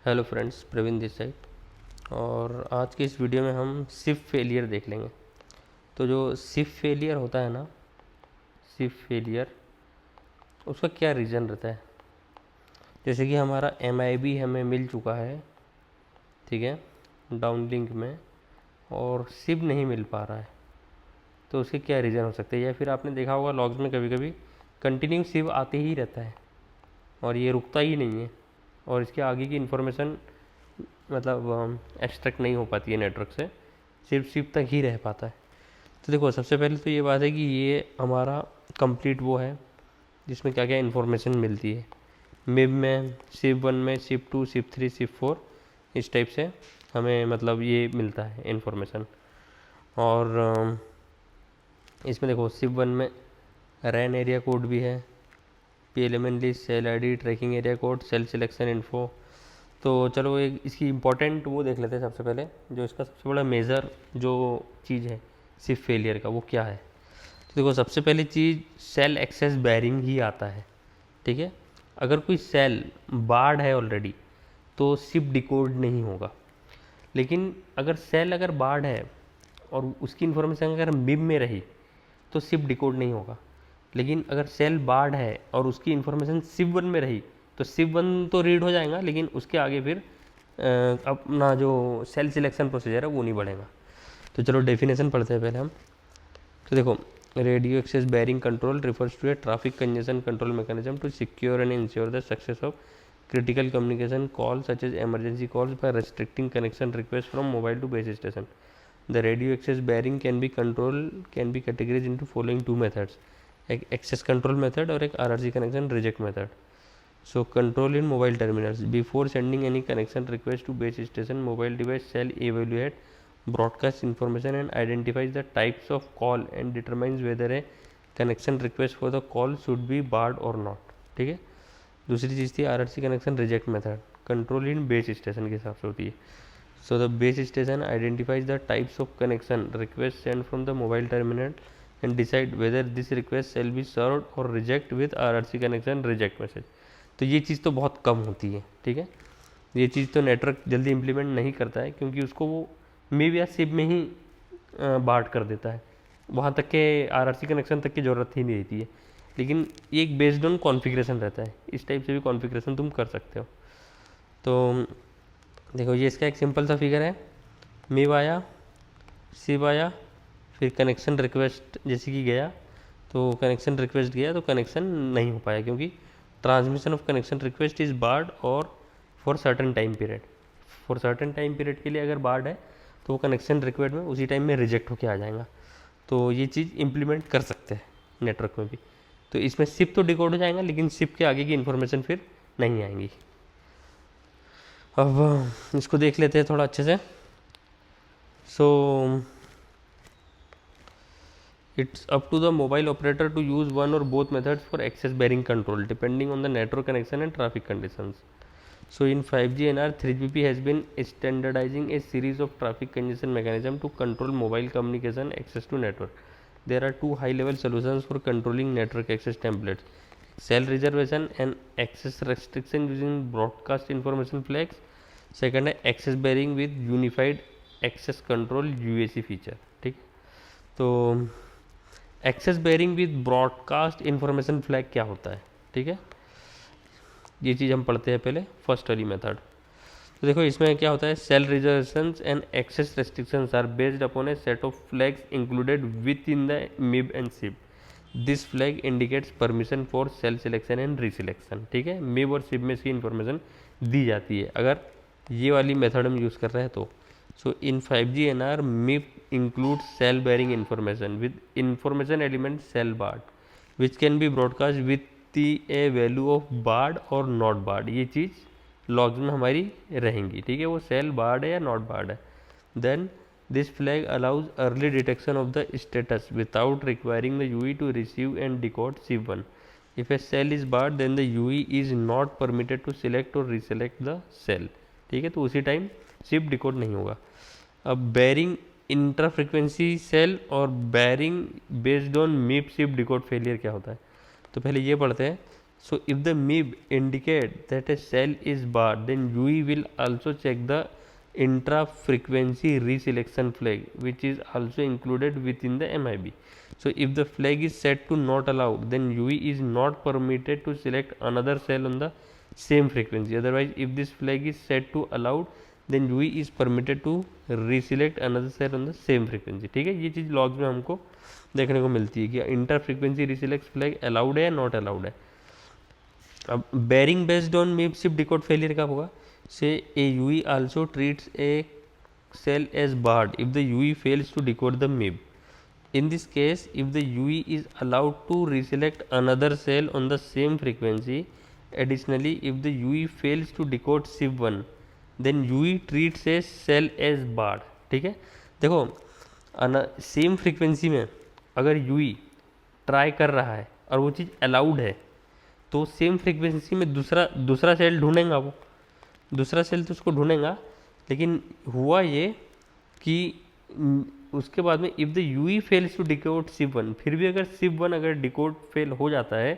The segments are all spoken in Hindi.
Hello friends, Praveen this side. और आज की इस वीडियो में हम सिप फेलियर देख लेंगे। तो जो सिप फेलियर होता है ना, सिप फेलियर उसका क्या रीज़न रहता है। जैसे कि हमारा MIB हमें मिल चुका है, ठीक है, डाउनलिंक में, और सिप नहीं मिल पा रहा है। तो उसके क्या रीज़न हो सकते हैं। या फिर आपने देखा होगा लॉग्स में कभी कभी कंटिन्यू सिप आते ही रहता है और ये रुकता ही नहीं है, और इसके आगे की इन्फॉर्मेशन मतलब एक्सट्रैक्ट नहीं हो पाती है नेटवर्क से, सिर्फ सिप तक ही रह पाता है। तो देखो, सबसे पहले तो ये बात है कि ये हमारा कंप्लीट वो है जिसमें क्या क्या इन्फॉर्मेशन मिलती है। मिब में, सिप 1 में, सिप 2, सिप 3, सिप 4, इस टाइप से हमें मतलब ये मिलता है इन्फॉर्मेशन। और इसमें देखो सिप 1 में रैन एरिया कोड भी है, PLMN list, cell ID, tracking area code, cell selection info. तो चलो एक इसकी इम्पोर्टेंट वो देख लेते हैं। सबसे पहले जो इसका सबसे बड़ा मेजर जो चीज़ है सिप फेलियर का, वो क्या है। तो देखो, सबसे पहली चीज़ सेल एक्सेस बैरिंग ही आता है, ठीक है। अगर कोई सेल बार्ड है ऑलरेडी तो सिप डिकोड नहीं होगा। लेकिन अगर सेल अगर बार्ड है और उसकी इन्फॉर्मेशन अगर मिब में रही तो सिप डिकोड नहीं होगा। लेकिन अगर सेल बार्ड है और उसकी इन्फॉर्मेशन सिप 1 में रही तो सिप 1 तो रीड हो जाएगा, लेकिन उसके आगे फिर अपना जो सेल सिलेक्शन प्रोसीजर है वो नहीं बढ़ेगा। तो चलो डेफिनेशन पढ़ते हैं पहले हम। तो देखो, radio access barring control refers to a traffic congestion control mechanism to secure and ensure the success of critical communication calls such as emergency calls by restricting connection requests from mobile to base station. The radio access bearing can be categorized into following two methods: एक access control method और एक RRC connection reject method. So control in mobile terminals. Before sending any connection request to base station, mobile device shall evaluate broadcast information and identifies the types of call and determines whether a connection request for the call should be barred or not. ठीक है। दूसरी चीज़ थी RRC connection reject method. Control इन बेस स्टेशन के हिसाब से होती है। So the base station identifies the types of connection request send from the mobile terminal and decide whether this request shall be served और reject with RRC connection reject message. तो ये चीज़ तो बहुत कम होती है, ठीक है। ये चीज़ तो नेटवर्क जल्दी इम्प्लीमेंट नहीं करता है, क्योंकि उसको वो मिब या सिप में ही बार्ट कर देता है। वहाँ तक के RRC कनेक्शन तक की ज़रूरत ही नहीं रहती है। लेकिन ये एक बेस्ड ऑन कॉन्फ़िगरेशन रहता है, इस टाइप से भी कॉन्फ़िगरेशन तुम कर सकते हो। तो देखो, ये इसका एक सिंपल सा फिगर है। मिब आया, सिप आया, फिर कनेक्शन रिक्वेस्ट जैसे कि गया, तो कनेक्शन रिक्वेस्ट गया तो कनेक्शन नहीं हो पाया, क्योंकि transmission of connection request is barred और for certain time period. For certain time period के लिए अगर बार्ड है तो वो कनेक्शन रिक्वेस्ट में उसी टाइम में रिजेक्ट होके आ जाएगा। तो ये चीज़ इम्प्लीमेंट कर सकते हैं नेटवर्क में भी। तो इसमें सिप तो डिकोड हो जाएगा, लेकिन सिप के आगे की इन्फॉर्मेशन फिर नहीं आएंगी। अब इसको देख लेते हैं थोड़ा अच्छे से। So it's up to the mobile operator to use one और both methods for access barring control depending on the network connection and traffic conditions. So in 5G NR, 3GPP has been standardizing a series of traffic congestion mechanism to control mobile communication access to network. There are two high-level solutions for controlling network access templates: cell reservation and access restriction using broadcast information flags. Second है access bearing with unified access control UAC feature. ठीक, तो access bearing with broadcast information flag क्या होता है, ठीक है। ये चीज़ हम पढ़ते हैं पहले, फर्स्ट वाली मेथड। तो देखो, इसमें क्या होता है, cell reservations and access restrictions are based upon a set of flags included with in the MIB and SIB. This flag indicates permission for cell selection and reselection. ठीक है, मिब और सिप में इसकी इन्फॉर्मेशन दी जाती है अगर ये वाली मेथड हम यूज़ कर रहे हैं तो. सो इन 5G NR, MIB includes cell bearing information with information element cell barred, which can be broadcast with a value of barred or not barred. ये चीज़ लॉग्स में हमारी रहेंगी, ठीक है, वो सेल बार्ड है या नॉट बार्ड है. Then this flag allows early detection of the status without requiring the UE to receive and decode SIP1. If a cell is barred, then the UE is not permitted to select or reselect the cell. ठीक है, तो उसी टाइम सिप डिकोड नहीं होगा. अब बेयरिंग इंट्रा फ्रिक्वेंसी सेल और barring based on MIB SIB decode failure क्या होता है, तो पहले ये पढ़ते हैं. So if the MIB indicate that a cell is barred, then UE will also check the intra-frequency reselection flag, which is also included within the MIB. So if the flag is set to not allowed, then UE is not permitted to select another cell on the same frequency. Otherwise, if this flag is set to allowed, then UE is permitted to reselect another cell on the same frequency. ठीक है, ये चीज़ लॉग्स में हमको देखने को मिलती है कि inter frequency reselect flag allowed है या नॉट अलाउड है। अब barring based on MIB shift decode failure का होगा, से a UE also treats a cell as barred if the UE fails to decode the MIB. In this case, if the UE is allowed to reselect another cell on the same frequency, additionally if the UE fails to decode SIB1, then UE treats a cell as barred. ठीक है, देखो सेम फ्रीक्वेंसी में अगर UE ट्राई कर रहा है और वो चीज़ अलाउड है, तो सेम फ्रीक्वेंसी में दूसरा सेल ढूंढेगा, वो दूसरा सेल तो उसको ढूंढेगा। लेकिन हुआ ये कि उसके बाद में if the UE fails to decode SIB1, फिर भी अगर SIB1 अगर डिकोड फेल हो जाता है,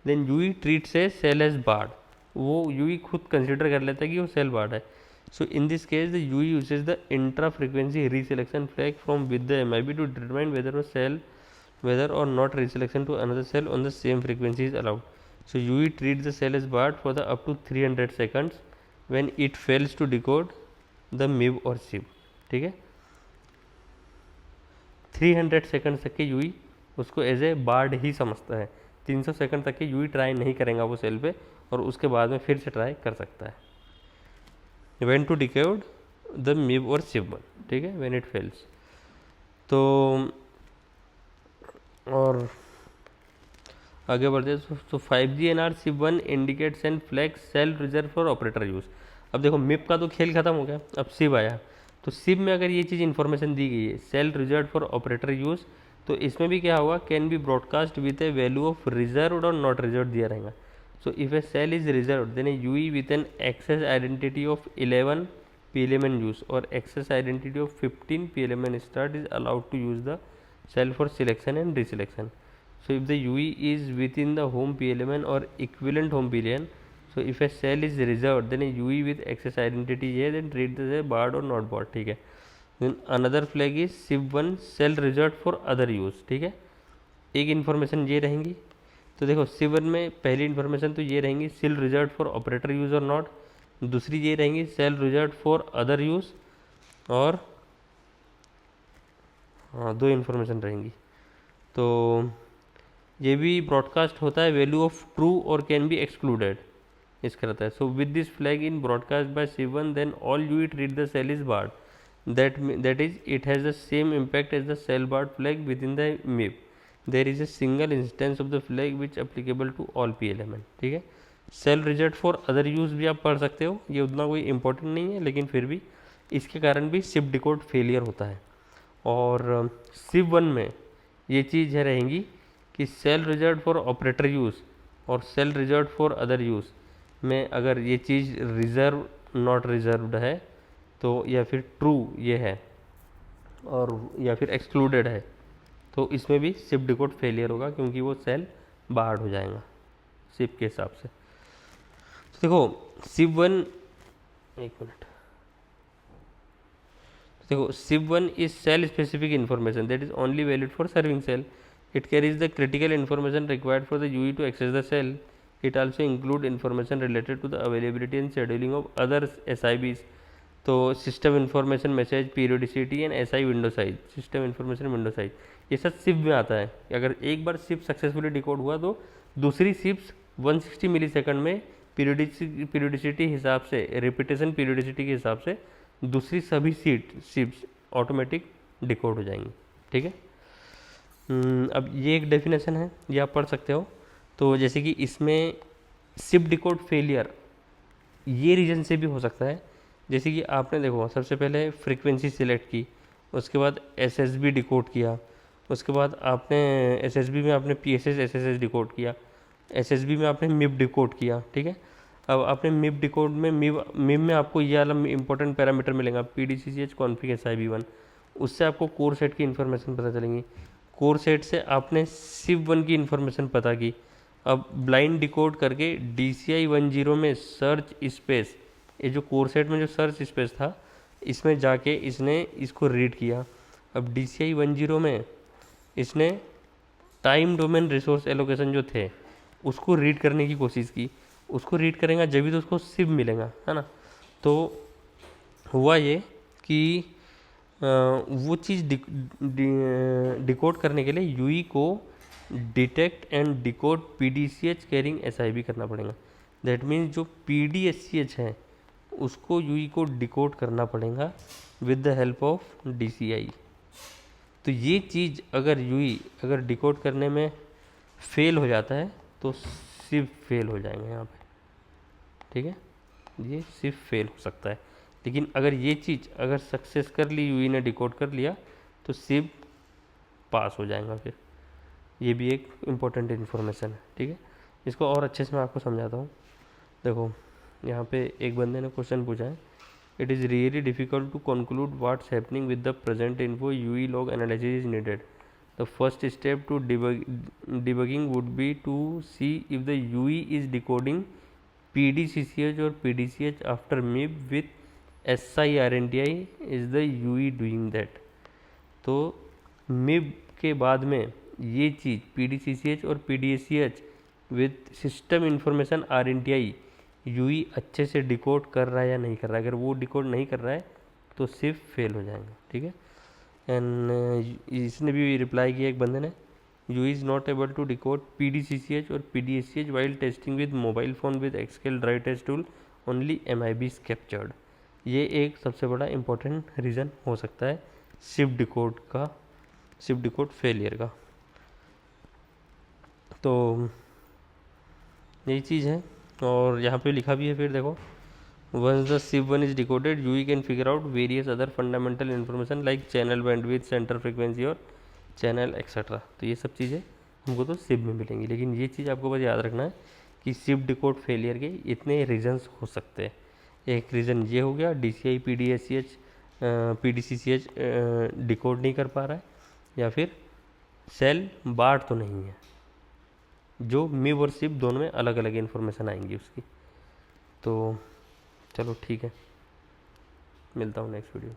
then UE treats a cell as barred. वो UE खुद कंसिडर कर लेता है कि वो सेल बार्ड है। So in this case the UE uses the intra frequency reselection flag from with the MIB to determine whether or not reselection to another cell on the same frequency is allowed. So UE treats the cell as barred for the up to 300 seconds when it fails to decode the MIB or SIB. ठीक है, 300 सेकंड तक के UE उसको एज ए बार्ड ही समझता है। 300 सेकंड तक के UE ट्राई नहीं करेगा वो सेल पे, और उसके बाद में फिर से ट्राई कर सकता है when to decode the MIB or SIB1। ठीक है, when it fails। तो और आगे बढ़ते हैं। तो 5G NR SIB1 indicates and flags cell reserve for operator use. अब देखो MIB का तो खेल खत्म हो गया, अब SIB आया। तो SIB में अगर ये चीज़ इन्फॉर्मेशन दी गई है cell reserve for operator use, तो इसमें भी क्या होगा, can be broadcast with a value of reserve और नॉट रिजर्व दिया रहेगा। So if a cell is reserve, then a UE with an access identity of 11 PLMN use और access identity of 15 PLMN start is allowed to use the cell for selection and reselection. So if the UE is within the home PLMN or equivalent home PLN, so if a cell is reserved, then a UE with access identity है, then treat this as barred or not barred। ठीक है, then another flag is SIB1 cell reserved for other use। ठीक है, एक इन्फॉर्मेशन ये रहेंगी। तो देखो SIB1 में पहली इन्फॉर्मेशन तो ये रहेंगी cell reserve for operator use और नॉट, दूसरी ये रहेंगी cell reserve for other use, और हाँ 2 इन्फॉर्मेशन रहेंगी। तो ये भी ब्रॉडकास्ट होता है वैल्यू ऑफ ट्रू और कैन बी एक्सक्लूडेड, इसका रहता है। So with this flag in broadcast by SIB1, then all UE treat the cell is barred, that is it has the same impact as the cell barred flag with in the MIB। There is a single instance of the flag which applicable to all PLMN। ठीक है, cell reserve for other use भी आप पढ़ सकते हो, ये उतना कोई इंपॉर्टेंट नहीं है, लेकिन फिर भी इसके कारण भी SIB डिकोड फेलियर होता है। और SIB1 में ये चीज़ है रहेंगी कि cell reserve for operator use और cell reserve for other use में अगर ये चीज़ रिजर्व नॉट रिजर्व्ड है, तो या फिर ट्रू ये है और या फिर एक्सक्लूडेड है, तो इसमें भी SIB डिकोड फेलियर होगा, क्योंकि वो सेल बाहर हो जाएगा SIB के हिसाब से। तो देखो SIB1, एक मिनट, देखो SIB1 is cell specific information that is only valid for serving cell. It carries the critical information required for the UE to access the cell. It also include information related to the availability and scheduling of other SIBs. तो system information message periodicity and SI window size, system information window size, ये सब SIB में आता है। अगर एक बार SIB सक्सेसफुली डिकोड हुआ, तो दूसरी SIBs 160 मिलीसेकंड में पीरियोडिसिटी हिसाब से, रिपीटेशन पीरियोडिसिटी के हिसाब से दूसरी सभी SIBs ऑटोमेटिक डिकोड हो जाएंगी। ठीक है, अब ये एक डेफिनेशन है, ये आप पढ़ सकते हो। तो जैसे कि इसमें SIB डिकोड फेलियर ये रीजन से भी हो सकता है, जैसे कि आपने देखो सबसे पहले फ्रीक्वेंसी सिलेक्ट की, उसके बाद SSB डिकोड किया, उसके बाद आपने SSB में आपने PSS SSS डिकोड किया, SSB में आपने MIB डिकोड किया। ठीक है, अब आपने MIB डिकोड में MIB में आपको ये वाला इंपॉर्टेंट पैरामीटर मिलेगा PDCCH config SIB1, उससे आपको कोर सेट की इन्फॉर्मेशन पता चलेंगी। कोर सेट से आपने SIB1 की इन्फॉर्मेशन पता की, अब ब्लाइंड डिकोड करके DCI 10 में सर्च स्पेस, ये जो कोर सेट में जो सर्च स्पेस था इसमें जाके इसने इसको रीड किया। अब DCI 10 में इसने टाइम डोमेन रिसोर्स एलोकेशन जो थे उसको रीड करने की कोशिश की। उसको रीड करेगा जब भी तो उसको सिव मिलेगा, है ना। तो हुआ ये कि वो चीज़ डिकोड करने के लिए यूई को detect and decode PDCH carrying SIB करना पड़ेगा। दैट मीन्स जो PDSCH है उसको यूई को डिकोड करना पड़ेगा with the help of DCI। तो ये चीज़ अगर यूई अगर डिकोड करने में फेल हो जाता है तो सिर्फ फेल हो जाएंगे यहाँ पे, ठीक है, ये सिर्फ फेल हो सकता है। लेकिन अगर ये चीज़ अगर सक्सेस कर ली, यूई ने डिकोड कर लिया, तो सिर्फ पास हो जाएगा फिर। ये भी एक इम्पोर्टेंट इन्फॉर्मेशन है, ठीक है। इसको और अच्छे से मैं आपको समझाता हूँ। देखो यहाँ पे एक बंदे ने क्वेश्चन पूछा है, it is really difficult to conclude what's happening with the present info, UE log analysis is needed. The first step to debugging would be to see if the UE is decoding PDCCH और PDCH after MIB with SIRNTI is the UE doing that. तो MIB के बाद में ये चीज़ PDCCH और PDSCH with system information RNTI UE अच्छे से डिकोड कर रहा है या नहीं कर रहा है। अगर वो डिकोड नहीं कर रहा है तो सिर्फ फेल हो जाएगा, ठीक है। एंड इसने भी रिप्लाई किया एक बंदे ने, you is not able to decode PDCCH और PDSCH while testing with mobile phone with Xcal dry test tool, only MIB is captured. ये एक सबसे बड़ा इंपॉर्टेंट रीज़न हो सकता है शिफ्ट डिकोड फेलियर का। तो यही चीज़ है। और यहाँ पे लिखा भी है, फिर देखो, once the SIP1 is decoded, UE can figure out various other fundamental information like channel bandwidth, center frequency और चैनल एक्सेट्रा। तो ये सब चीज़ें हमको तो SIP में मिलेंगी। लेकिन ये चीज़ आपको बस याद रखना है कि SIP डिकोड फेलियर के इतने रीजंस हो सकते हैं। एक रीज़न ये हो गया DCI PDCCH डिकोड नहीं कर पा रहा है, या फिर सेल बार तो नहीं है, जो MIB और SIP दोनों में अलग अलग इन्फॉर्मेशन आएंगी उसकी। तो चलो ठीक है, मिलता हूँ नेक्स्ट वीडियो।